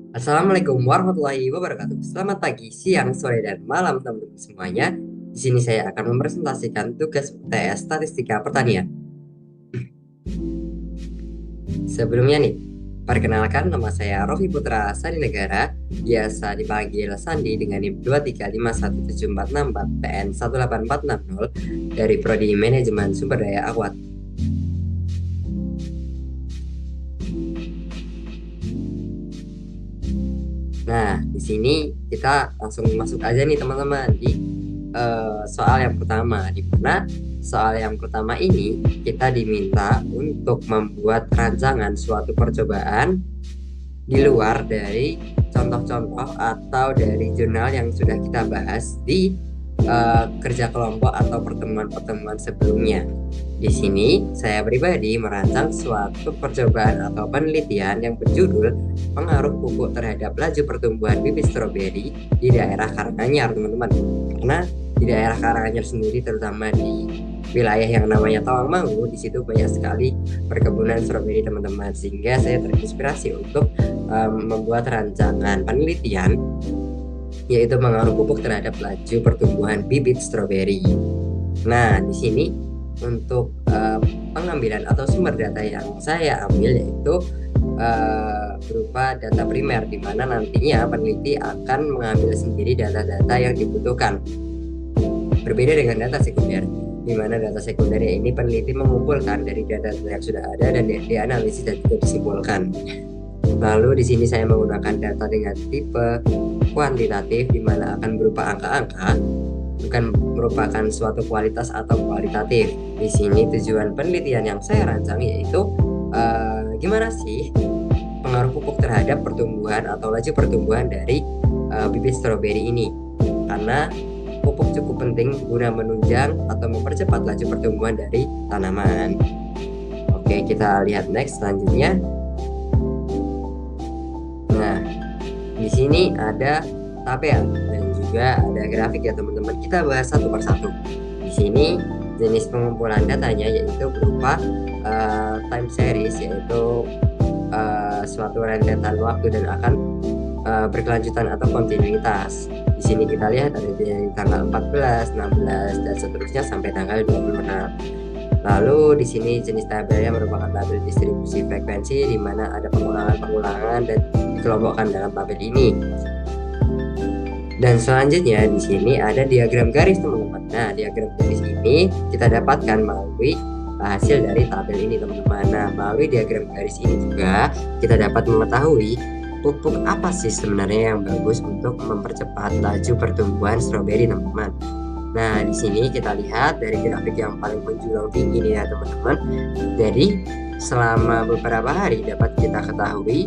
Assalamualaikum warahmatullahi wabarakatuh. Selamat pagi, siang, sore, dan malam teman-teman semuanya. Di sini saya akan mempresentasikan tugas UTS Statistika Pertanian. Sebelumnya nih, perkenalkan nama saya Rofi Putra Sandinegara, biasa dipanggil Sandi dengan NIM 2351744 PN 18460 dari Prodi Manajemen Sumber Daya Akwat. Nah, di sini kita langsung masuk aja nih teman-teman di soal yang pertama, di mana soal yang pertama ini kita diminta untuk membuat rancangan suatu percobaan di luar dari contoh-contoh atau dari jurnal yang sudah kita bahas di kerja kelompok atau pertemuan-pertemuan sebelumnya. Di sini saya pribadi merancang suatu percobaan atau penelitian yang berjudul pengaruh pupuk terhadap laju pertumbuhan bibit stroberi di daerah Karanganyar, teman-teman. Karena di daerah Karanganyar sendiri, terutama di wilayah yang namanya Tawangmangu, di situ banyak sekali perkebunan stroberi, teman-teman. Sehingga saya terinspirasi untuk membuat rancangan penelitian yaitu pengaruh pupuk terhadap laju pertumbuhan bibit stroberi. Nah, di sini untuk pengambilan atau sumber data yang saya ambil yaitu berupa data primer, di mana nantinya peneliti akan mengambil sendiri data-data yang dibutuhkan. Berbeda dengan data sekunder, di mana data sekunder ini peneliti mengumpulkan dari data yang sudah ada dan dianalisis dan juga disimpulkan. Lalu di sini saya menggunakan data dengan tipe kuantitatif, di mana akan berupa angka-angka, bukan merupakan suatu kualitas atau kualitatif. Di sini tujuan penelitian yang saya rancang yaitu gimana sih pengaruh pupuk terhadap pertumbuhan atau laju pertumbuhan dari bibit stroberi ini, karena pupuk cukup penting guna menunjang atau mempercepat laju pertumbuhan dari tanaman. Oke, kita lihat next selanjutnya. Nah, di sini ada tabel dan juga ada grafik ya teman-teman. Kita bahas satu persatu. Di sini jenis pengumpulan datanya yaitu berupa time series, yaitu suatu rentetan waktu dan akan berkelanjutan atau kontinuitas. Di sini kita lihat ada dari tanggal 14, 16 dan seterusnya sampai tanggal 26. Lalu di sini jenis tabelnya merupakan tabel distribusi frekuensi, di mana ada pengulangan-pengulangan dan dikelompokkan dalam tabel ini. Dan selanjutnya di sini ada diagram garis, teman-teman. Nah, diagram garis ini kita dapatkan melalui hasil dari tabel ini, teman-teman. Nah, melalui diagram garis ini juga kita dapat mengetahui pupuk apa sih sebenarnya yang bagus untuk mempercepat laju pertumbuhan stroberi, teman-teman. Nah, di sini kita lihat dari grafik yang paling menjulang tinggi nih ya, teman-teman. Jadi, selama beberapa hari dapat kita ketahui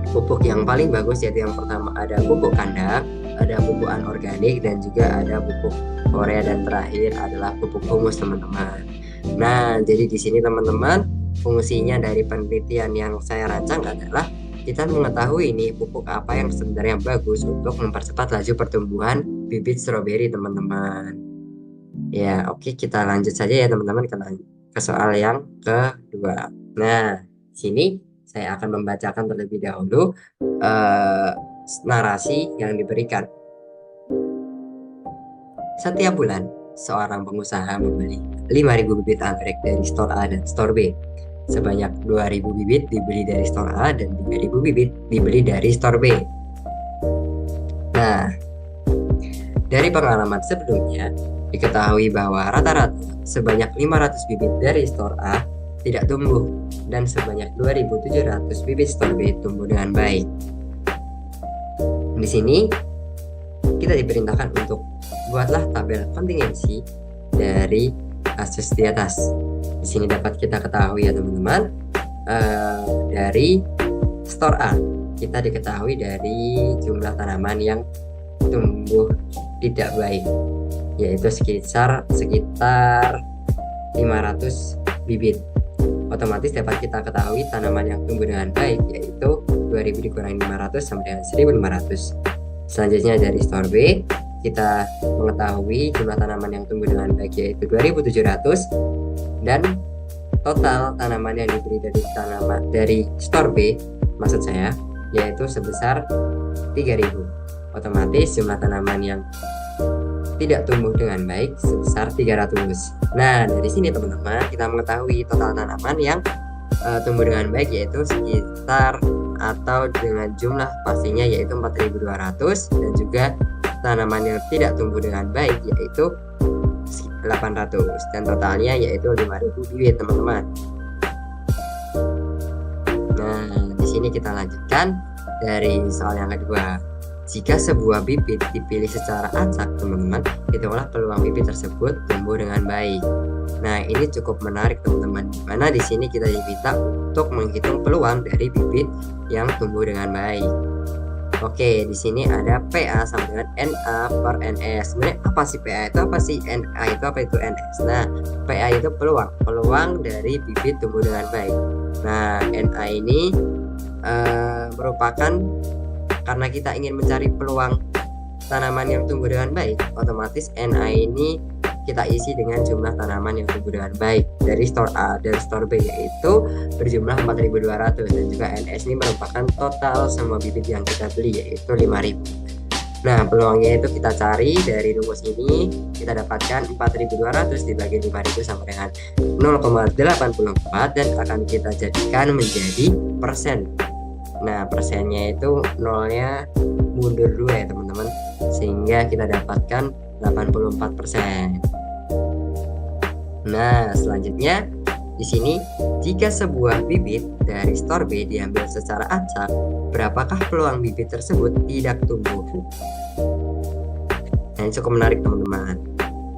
pupuk yang paling bagus yaitu yang pertama ada pupuk kandang, ada pupuk anorganik, dan juga ada pupuk urea, dan terakhir adalah pupuk humus, teman-teman. Nah, jadi di sini teman-teman, fungsinya dari penelitian yang saya rancang adalah kita mengetahui ini pupuk apa yang sebenarnya bagus untuk mempercepat laju pertumbuhan bibit stroberi, teman-teman. Ya, oke, kita lanjut saja ya teman-teman ke soal yang kedua. Nah, sini saya akan membacakan terlebih dahulu narasi yang diberikan. Setiap bulan, seorang pengusaha membeli 5.000 bibit anggrek dari store A dan store B. Sebanyak 2.000 bibit dibeli dari store A dan 3.000 bibit dibeli dari store B. Nah, dari pengalaman sebelumnya, diketahui bahwa rata-rata sebanyak 500 bibit dari store A tidak tumbuh dan sebanyak 2.700 bibit store B tumbuh dengan baik. Di sini kita diperintahkan untuk buatlah tabel kontingensi dari kasus di atas. Di sini dapat kita ketahui ya teman-teman, dari store A kita diketahui dari jumlah tanaman yang tumbuh tidak baik, yaitu sekitar 500 bibit. Otomatis dapat kita ketahui tanaman yang tumbuh dengan baik yaitu 2000 dikurangi 500 sama dengan 1500. Selanjutnya dari store B kita mengetahui jumlah tanaman yang tumbuh dengan baik yaitu 2700, dan total tanaman yang diberi dari store B, maksud saya, yaitu sebesar 3.000. Otomatis jumlah tanaman yang tidak tumbuh dengan baik sebesar 300. Nah, dari sini teman-teman kita mengetahui total tanaman yang tumbuh dengan baik yaitu sekitar atau dengan jumlah pastinya yaitu 4.200, dan juga tanaman yang tidak tumbuh dengan baik yaitu 800, dan totalnya yaitu 5.000 bibit teman-teman. Nah, di sini kita lanjutkan dari soal yang kedua. Jika sebuah bibit dipilih secara acak, teman-teman, hitunglah peluang bibit tersebut tumbuh dengan baik. Nah, ini cukup menarik teman-teman, dimana di sini kita diminta untuk menghitung peluang dari bibit yang tumbuh dengan baik. Oke, di sini ada PA sama dengan NA per NS. Sebenarnya apa sih PA itu, apa sih NA itu, apa itu NS? Nah, PA itu peluang dari bibit tumbuh dengan baik. Nah, NA ini merupakan karena kita ingin mencari peluang tanaman yang tumbuh dengan baik, otomatis NA ini kita isi dengan jumlah tanaman yang tumbuh dengan baik dari store A dan store B, yaitu berjumlah 4.200, dan juga NS ini merupakan total semua bibit yang kita beli yaitu 5.000. Nah, peluangnya itu kita cari dari rumus ini, kita dapatkan 4.200 dibagi 5.000 sama dengan 0,84, dan akan kita jadikan menjadi persen. Nah, persennya itu nolnya mundur 2 ya teman-teman, sehingga kita dapatkan 84%. Nah, selanjutnya di sini, jika sebuah bibit dari store B diambil secara acak, berapakah peluang bibit tersebut tidak tumbuh? Nah, ini cukup menarik teman-teman.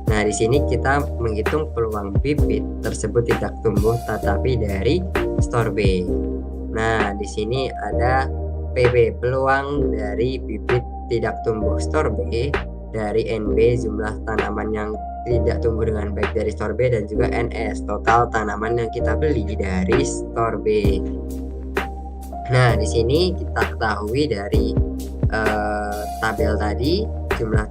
Nah, di sini kita menghitung peluang bibit tersebut tidak tumbuh tetapi dari store B. Nah, di sini ada PB, peluang dari bibit tidak tumbuh store B, dari NB, jumlah tanaman yang tidak tumbuh dengan baik dari store B, dan juga NS, total tanaman yang kita beli dari store B. Nah, di sini kita ketahui dari tabel tadi, jumlah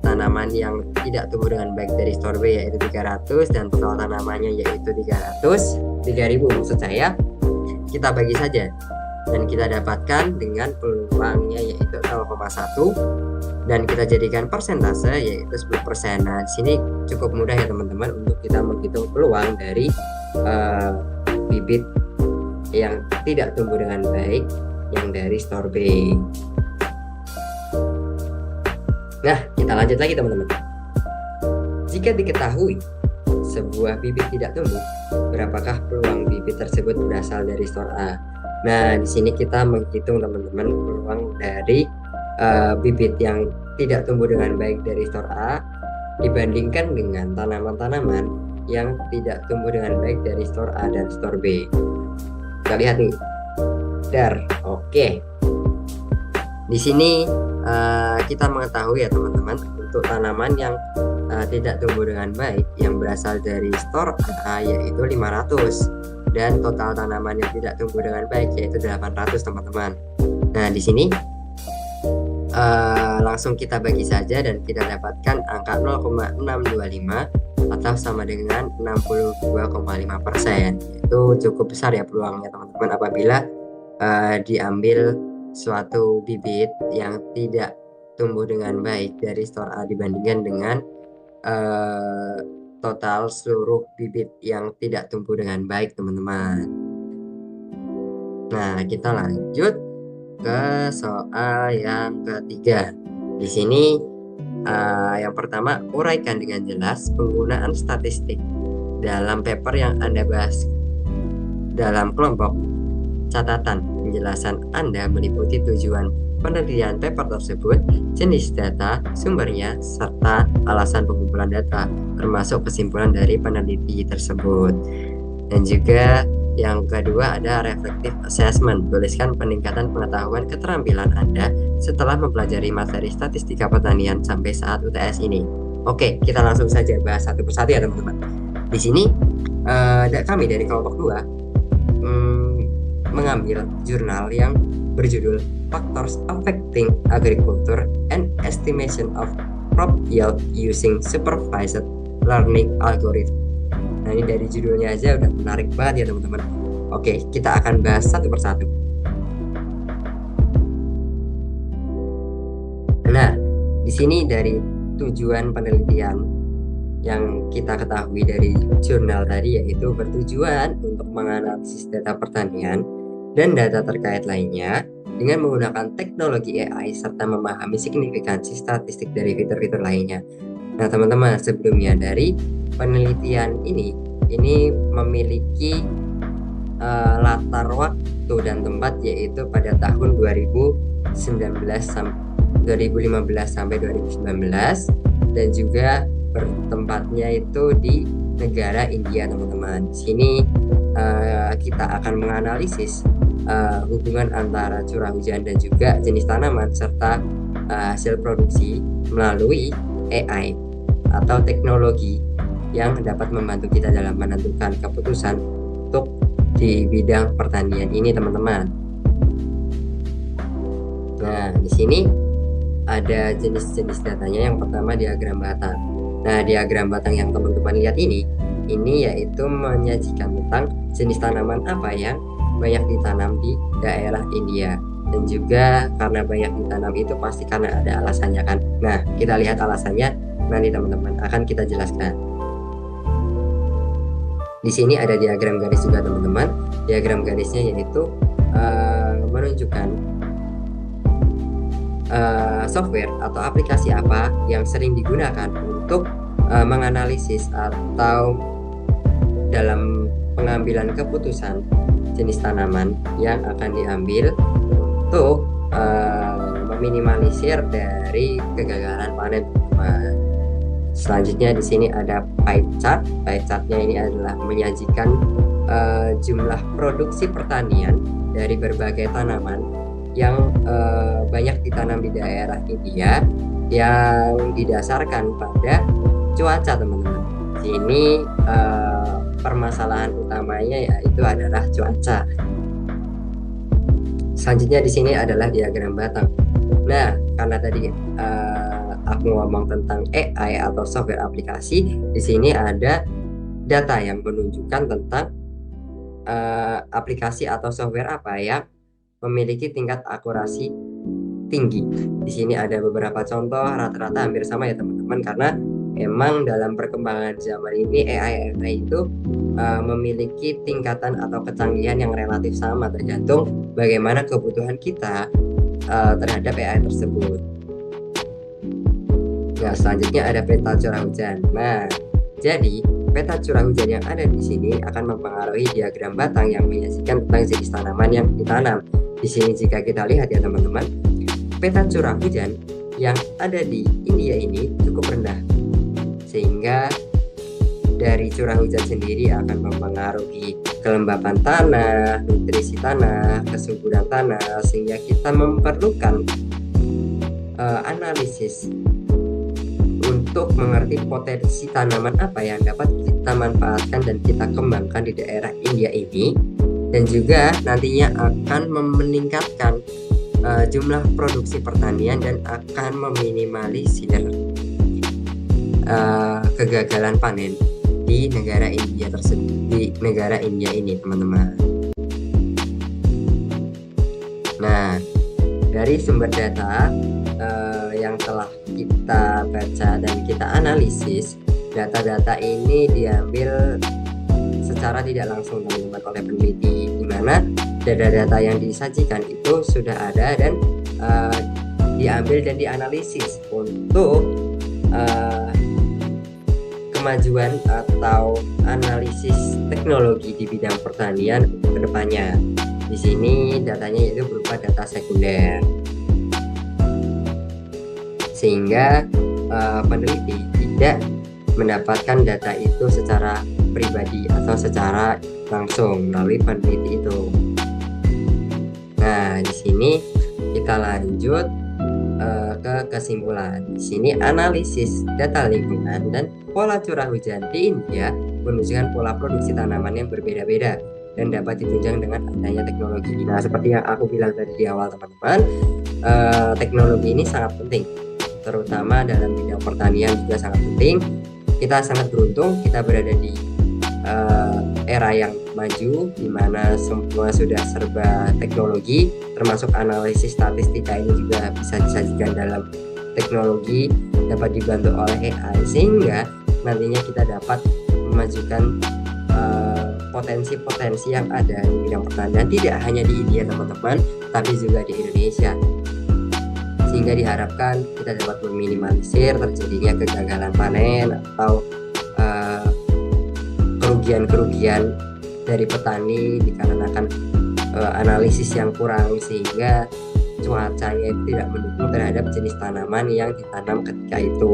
tanaman yang tidak tumbuh dengan baik dari store B yaitu 300, dan total tanamannya yaitu 3.000 maksud saya. Kita bagi saja dan kita dapatkan dengan peluangnya yaitu 0,1, dan kita jadikan persentase yaitu 10%. Nah, di sini cukup mudah ya teman-teman untuk kita menghitung peluang dari bibit yang tidak tumbuh dengan baik yang dari store B. Nah, kita lanjut lagi teman-teman. Jika diketahui sebuah bibit tidak tumbuh, berapakah peluang bibit tersebut berasal dari store A? Nah, di sini kita menghitung teman-teman peluang dari bibit yang tidak tumbuh dengan baik dari store A dibandingkan dengan tanaman-tanaman yang tidak tumbuh dengan baik dari store A dan store B. Kita lihat nih. Oke. Di sini kita mengetahui ya teman-teman, untuk tanaman yang tidak tumbuh dengan baik yang berasal dari store A yaitu 500, dan total tanaman yang tidak tumbuh dengan baik yaitu 800 teman-teman. Nah, di sini langsung kita bagi saja dan kita dapatkan angka 0,625 atau sama dengan 62,5%. Itu cukup besar ya peluangnya teman-teman apabila diambil suatu bibit yang tidak tumbuh dengan baik dari store A dibandingkan dengan total seluruh bibit yang tidak tumbuh dengan baik teman-teman. Nah, kita lanjut ke soal yang ketiga. Di sini yang pertama, uraikan dengan jelas penggunaan statistik dalam paper yang Anda bahas. Dalam kelompok catatan, penjelasan Anda meliputi tujuan penelitian paper tersebut, jenis data, sumbernya, serta alasan pengumpulan data, termasuk kesimpulan dari peneliti tersebut. Dan juga yang kedua ada reflective assessment. Tuliskan peningkatan pengetahuan keterampilan Anda setelah mempelajari materi statistika pertanian sampai saat UTS ini. Oke, kita langsung saja bahas satu persatu ya teman-teman. Di sini kami dari kelompok 2 mengambil jurnal yang berjudul Factors Affecting Agriculture and Estimation of Crop Yield Using Supervised Learning Algorithm. Nah, ini dari judulnya aja udah menarik banget ya teman-teman. Oke, kita akan bahas satu persatu. Di sini dari tujuan penelitian yang kita ketahui dari jurnal tadi, yaitu bertujuan untuk menganalisis data pertanian dan data terkait lainnya dengan menggunakan teknologi AI serta memahami signifikansi statistik dari fitur-fitur lainnya. Nah, teman-teman, sebelumnya dari penelitian ini memiliki latar waktu dan tempat, yaitu pada tahun 2015 sampai 2019, dan juga bertempatnya itu di negara India, teman-teman. Di sini kita akan menganalisis hubungan antara curah hujan dan juga jenis tanaman serta hasil produksi melalui AI atau teknologi yang dapat membantu kita dalam menentukan keputusan untuk di bidang pertanian ini, teman-teman. Nah, di sini ada jenis-jenis datanya. Yang pertama diagram batang. Nah, diagram batang yang teman-teman lihat ini yaitu menyajikan tentang jenis tanaman apa yang banyak ditanam di daerah India. Dan juga karena banyak ditanam itu pasti karena ada alasannya, kan. Nah, kita lihat alasannya nanti, teman-teman, akan kita jelaskan. Di sini ada diagram garis juga, teman-teman. Diagram garisnya yaitu menunjukkan software atau aplikasi apa yang sering digunakan untuk menganalisis atau dalam pengambilan keputusan jenis tanaman yang akan diambil untuk meminimalisir dari kegagalan panen. Selanjutnya di sini ada pie chart. Pie chartnya ini adalah menyajikan jumlah produksi pertanian dari berbagai tanaman yang banyak ditanam di daerah India yang didasarkan pada cuaca, teman-teman. Di sini permasalahan utamanya yaitu adalah cuaca. Selanjutnya di sini adalah diagram batang. Nah, karena tadi aku ngomong tentang AI atau software aplikasi, di sini ada data yang menunjukkan tentang aplikasi atau software apa yang memiliki tingkat akurasi tinggi. Di sini ada beberapa contoh, rata-rata hampir sama ya, teman-teman, karena emang dalam perkembangan zaman ini AI itu memiliki tingkatan atau kecanggihan yang relatif sama, tergantung bagaimana kebutuhan kita terhadap AI tersebut. Nah, selanjutnya ada peta curah hujan. Nah, jadi peta curah hujan yang ada di sini akan mempengaruhi diagram batang yang menyajikan tentang jenis tanaman yang ditanam. Di sini jika kita lihat ya, teman-teman, peta curah hujan yang ada di India ini cukup rendah, sehingga dari curah hujan sendiri akan mempengaruhi kelembapan tanah, nutrisi tanah, kesuburan tanah, sehingga kita memerlukan analisis untuk mengerti potensi tanaman apa yang dapat kita manfaatkan dan kita kembangkan di daerah India ini, dan juga nantinya akan meningkatkan jumlah produksi pertanian dan akan meminimalisir kegagalan panen di negara India tersebut, di negara India ini, teman-teman. Nah, dari sumber data yang telah kita baca dan kita analisis, data-data ini diambil secara tidak langsung, teman-teman, oleh peneliti, di mana data-data yang disajikan itu sudah ada dan diambil dan dianalisis untuk kemajuan atau analisis teknologi di bidang pertanian ke depannya. Di sini datanya itu berupa data sekunder, sehingga peneliti tidak mendapatkan data itu secara pribadi atau secara langsung melalui peneliti itu. Nah, di sini kita lanjut ke kesimpulan. Di sini analisis data lingkungan dan pola curah hujan di India menunjukkan pola produksi tanaman yang berbeda-beda dan dapat ditunjang dengan adanya teknologi. Nah, seperti yang aku bilang tadi di awal, teman-teman, teknologi ini sangat penting, terutama dalam bidang pertanian juga sangat penting. Kita sangat beruntung kita berada di era yang maju, di mana semua sudah serba teknologi, termasuk analisis statistika ini juga bisa disajikan dalam teknologi dapat dibantu oleh AI, sehingga nantinya kita dapat memajukan potensi-potensi yang ada di bidang pertanian tidak hanya di India teman-teman, tapi juga di Indonesia, sehingga diharapkan kita dapat meminimalisir terjadinya kegagalan panen atau kerugian-kerugian dari petani dikarenakan analisis yang kurang, sehingga cuacanya itu tidak mendukung terhadap jenis tanaman yang ditanam ketika itu.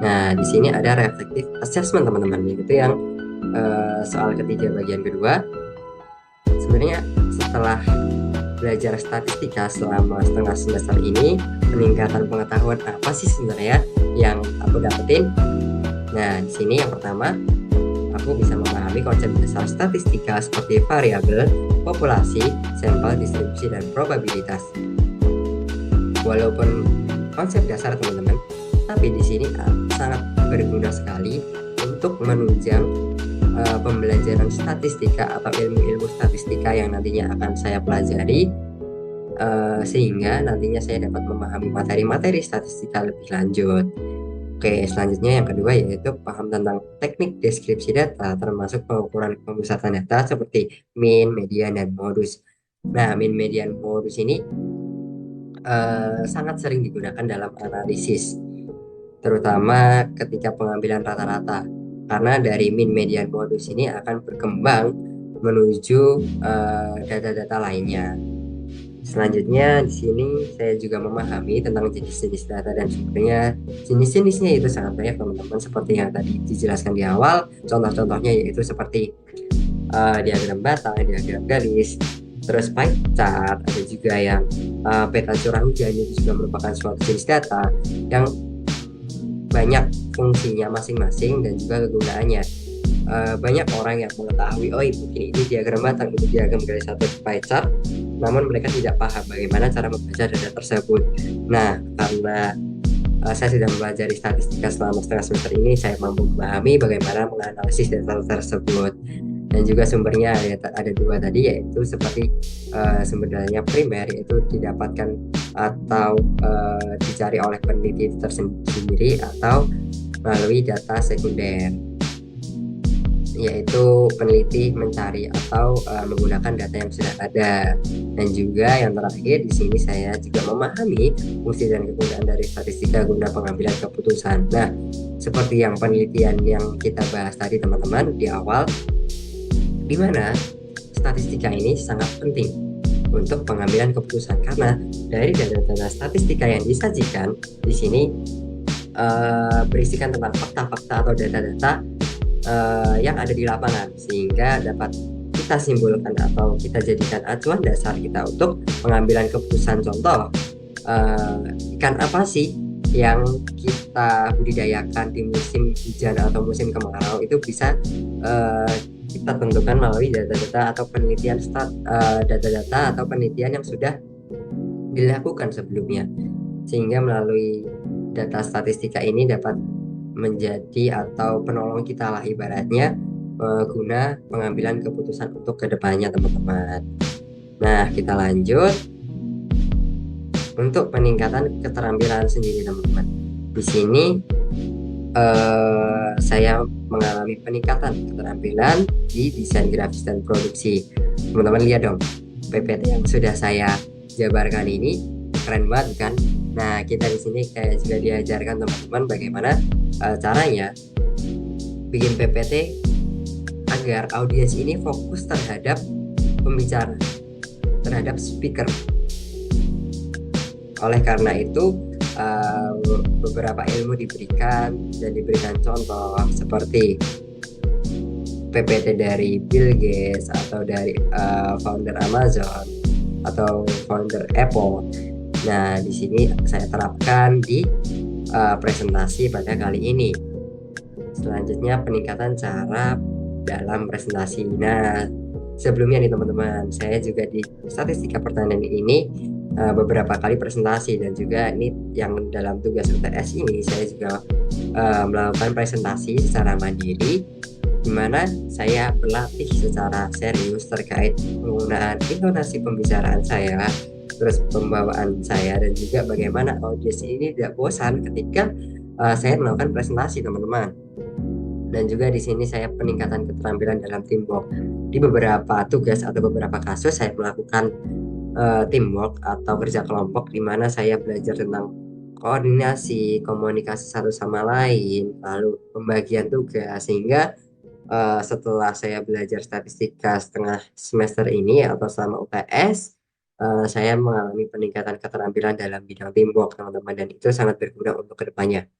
Nah, di sini ada reflective assessment teman-teman, yaitu yang soal ketiga bagian kedua. Sebenarnya setelah belajar statistika selama setengah semester ini, peningkatan pengetahuan apa sih sebenarnya yang aku dapetin? Nah, di sini yang pertama, aku bisa memahami konsep dasar statistika seperti variabel, populasi, sampel, distribusi, dan probabilitas. Walaupun konsep dasar teman-teman, tapi di sini sangat berguna sekali untuk menunjang pembelajaran statistika atau ilmu-ilmu statistika yang nantinya akan saya pelajari, sehingga nantinya saya dapat memahami materi-materi statistika lebih lanjut. Oke, selanjutnya yang kedua yaitu paham tentang teknik deskripsi data, termasuk pengukuran pemusatan data seperti mean, median, dan modus. Nah, mean, median, modus ini sangat sering digunakan dalam analisis, terutama ketika pengambilan rata-rata, karena dari mean, median, modus ini akan berkembang menuju data-data lainnya. Selanjutnya di sini saya juga memahami tentang jenis-jenis data dan sumbernya. Jenis-jenisnya itu sangat banyak teman-teman, seperti yang tadi dijelaskan di awal. Contoh-contohnya yaitu seperti diagram batang, diagram garis, terus pie chart, ada juga yang peta curah hujan, itu juga merupakan suatu jenis data yang banyak fungsinya masing-masing dan juga kegunaannya. Banyak orang yang mengetahui, oh ini diagram batang, itu diagram garis, atau pie chart, namun mereka tidak paham bagaimana cara membaca data tersebut. Nah, karena saya sudah mempelajari statistika selama setengah semester ini, saya mampu memahami bagaimana menganalisis data tersebut. Dan juga sumbernya ada dua tadi, yaitu seperti sumber datanya primer, yaitu didapatkan atau dicari oleh peneliti tersendiri, atau melalui data sekunder, yaitu peneliti mencari atau menggunakan data yang sudah ada. Dan juga yang terakhir di sini saya juga memahami fungsi dan kegunaan dari statistika guna pengambilan keputusan. Nah, seperti yang penelitian yang kita bahas tadi teman-teman di awal, di mana statistika ini sangat penting untuk pengambilan keputusan, karena dari data-data statistika yang disajikan di sini berisikan tentang fakta-fakta atau data-data yang ada di lapangan, sehingga dapat kita simpulkan atau kita jadikan acuan dasar kita untuk pengambilan keputusan. Contoh, ikan apa sih yang kita budidayakan di musim hujan atau musim kemarau, itu bisa kita tentukan melalui data-data atau penelitian data-data atau penelitian yang sudah dilakukan sebelumnya, sehingga melalui data statistika ini dapat menjadi atau penolong kita lah ibaratnya, guna pengambilan keputusan untuk kedepannya teman-teman. Nah, kita lanjut untuk peningkatan keterampilan sendiri teman-teman. Di sini saya mengalami peningkatan keterampilan di desain grafis dan produksi. Teman-teman lihat dong, PPT yang sudah saya jabarkan ini keren banget kan? Nah, kita di sini kayak juga diajarkan teman-teman bagaimana caranya bikin PPT agar audiens ini fokus terhadap pembicara, terhadap speaker. Oleh karena itu beberapa ilmu diberikan dan diberikan contoh seperti PPT dari Bill Gates, atau dari founder Amazon atau founder Apple. Nah, di sini saya terapkan di presentasi pada kali ini. Selanjutnya peningkatan cara dalam presentasi. Nah, sebelumnya nih teman-teman, saya juga di statistika pertanian ini beberapa kali presentasi, dan juga ini yang dalam tugas UTS ini saya juga melakukan presentasi secara mandiri, di mana saya berlatih secara serius terkait penggunaan intonasi pembicaraan saya, terus pembawaan saya, dan juga bagaimana audiens ini tidak bosan ketika saya melakukan presentasi, teman-teman. Dan juga di sini saya peningkatan keterampilan dalam teamwork. Di beberapa tugas atau beberapa kasus saya melakukan teamwork atau kerja kelompok, di mana saya belajar tentang koordinasi, komunikasi satu sama lain, lalu pembagian tugas, sehingga setelah saya belajar statistika setengah semester ini atau selama UTS, saya mengalami peningkatan keterampilan dalam bidang teamwork, teman-teman, dan itu sangat berguna untuk kedepannya.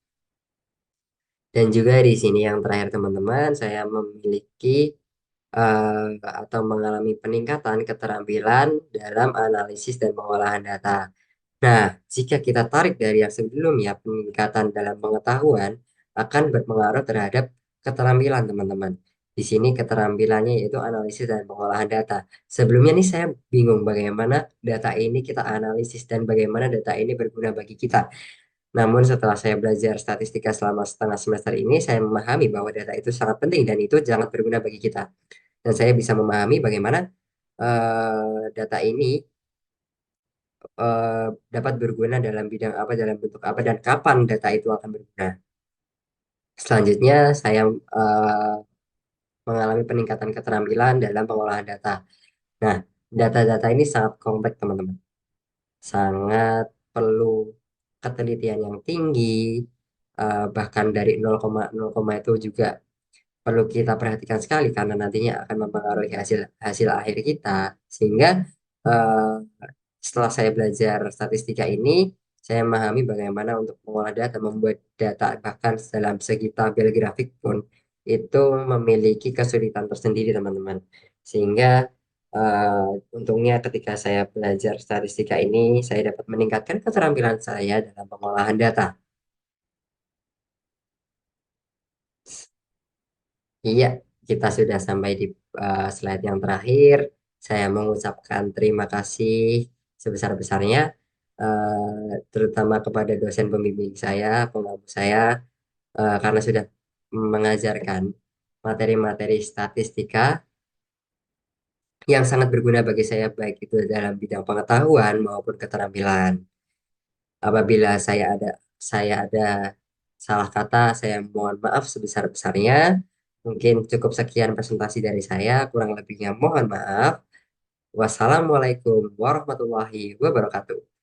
Dan juga di sini yang terakhir, teman-teman, saya memiliki atau mengalami peningkatan keterampilan dalam analisis dan pengolahan data. Nah, jika kita tarik dari yang sebelumnya, peningkatan dalam pengetahuan akan berpengaruh terhadap keterampilan, teman-teman. Di sini keterampilannya yaitu analisis dan pengolahan data. Sebelumnya nih saya bingung bagaimana data ini kita analisis dan bagaimana data ini berguna bagi kita. Namun setelah saya belajar statistika selama setengah semester ini, saya memahami bahwa data itu sangat penting dan itu sangat berguna bagi kita. Dan saya bisa memahami bagaimana data ini eh, dapat berguna dalam bidang apa, dalam bentuk apa, dan kapan data itu akan berguna. Selanjutnya, saya eh, mengalami peningkatan keterampilan dalam pengolahan data. Nah, data-data ini sangat kompleks, teman-teman. Sangat perlu ketelitian yang tinggi, bahkan dari 0, itu juga perlu kita perhatikan sekali karena nantinya akan mempengaruhi hasil hasil akhir kita. Sehingga eh, setelah saya belajar statistika ini, saya memahami bagaimana untuk mengolah data, membuat data, bahkan dalam segi tabel grafik pun itu memiliki kesulitan tersendiri, teman-teman. Sehingga eh, untungnya ketika saya belajar statistika ini, saya dapat meningkatkan keterampilan saya dalam pengolahan data. Iya, kita sudah sampai di slide yang terakhir. Saya mengucapkan terima kasih sebesar-besarnya, terutama kepada dosen pembimbing saya, pengabu saya, karena sudah mengajarkan materi-materi statistika yang sangat berguna bagi saya, baik itu dalam bidang pengetahuan maupun keterampilan. Apabila saya ada salah kata, saya mohon maaf sebesar-besarnya. Mungkin cukup sekian presentasi dari saya, kurang lebihnya mohon maaf. Wassalamualaikum warahmatullahi wabarakatuh.